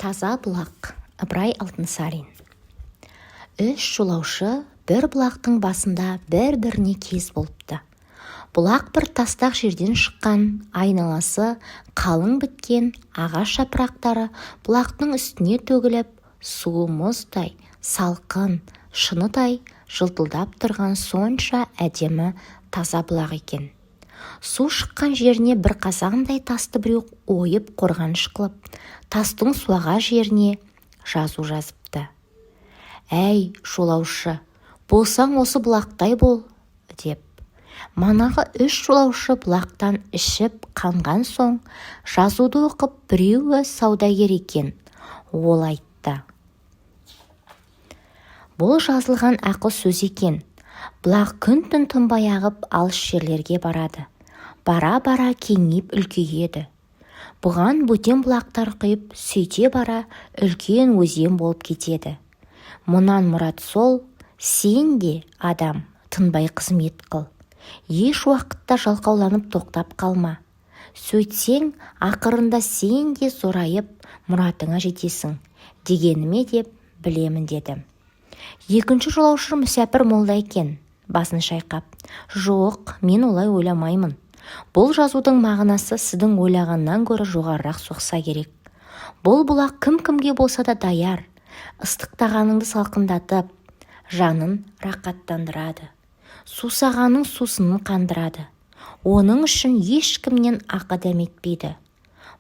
Таза бұлақ. Ыбырай Алтынсарин. Үш жолаушы бір бұлақтың басында бір-біріне кез болыпты. Бұлақ бір тастақ жерден шыққан, айналасы қалың біткен ағаш жапырақтары бұлақтың үстіне төгіліп, суы мұздай, салқын, шыныдай жылтылдап тұрған сонша әдемі таза бұлақ екен. Су шыққан жеріне бір қазандай тасты біреу ойып қорғаныш қылып, тастың суаға жеріне жазу жазыпты. «Әй, жолаушы, болсаң осы бұлақтай бол», деп. Манағы үш жолаушы бұлақтан ішіп қанған соң, жазуды оқып біреуі саудагер екен. Ол айтты: «Бұл жазылған ақыл сөз екен. Бұлақ күн-түн тынбай ағып алыс жерлерге барады. Бара-бара кеңейіп үлкейеді. Бұған бөтен бұлақтар құйып, сөйте бара үлкен өзен болып кетеді. Мұнан мұрат сол, сен де, адам, тынбай қызмет қыл. Еш уақытта жалқауланып тоқтап қалма. Сөйтсең, ақырында сен де зорайып, мұратыңа жетесің, дегеніме деп білемін», деді. Екінші жолаушы мүсәпір молда екен. Басын шайқап: «Жоқ, мен олай ойламаймын. Бұл жазудың мағынасы сіздің ойлағаннан гөрі жоғарырақ соқса керек. Бұл бұлақ кім-кімге болса да даяр, ыстықтағаныңды салқындатып, жанын рақаттандырады, сусағаның сусынын қандырады. Оның үшін ешкімнен ақы дәметпейді.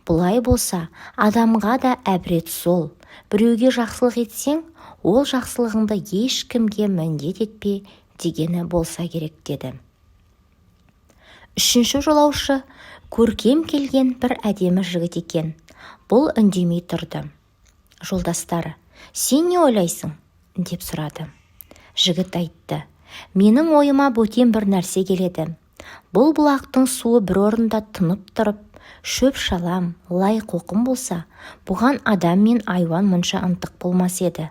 Бұлай болса, адамға да әбірет сол. Біреуге жақсылық етсең, ол жақсылығыңды ешкімге міндет етпе, дегені болса керек», деді. Үшінші жолаушы көркем келген бір әдемі жігіт екен. Бұл үндемей тұрды. «Жолдастары, сен не ойлайсың?» деп сұрады. Жігіт айтты: «Менің ойыма бөтен бір нәрсе келеді. Бұл бұлақтың суы бір орында тынып тұрып, шөп шалам, лай қоқым болса, бұған адам мен айуан мұнша ынтық болмас еді.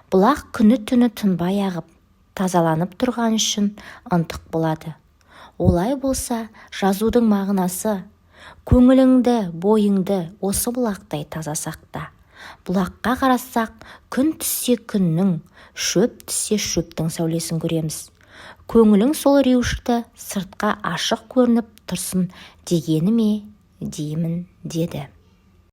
Бұлақ күні-түні тынбай ағып, тазаланып тұрған үшін ынтық болады. Олай болса, жазудың мағынасы: көңіліңді, бойыңды осы бұлақтай таза сақта. Бұлаққа қарасақ, күн түссе күннің, шөп түссе шөптің сәулесін көреміз. Көңілің сол реуішті сыртқа ашық көрініп тұрсын, дегені ме деймін», деді.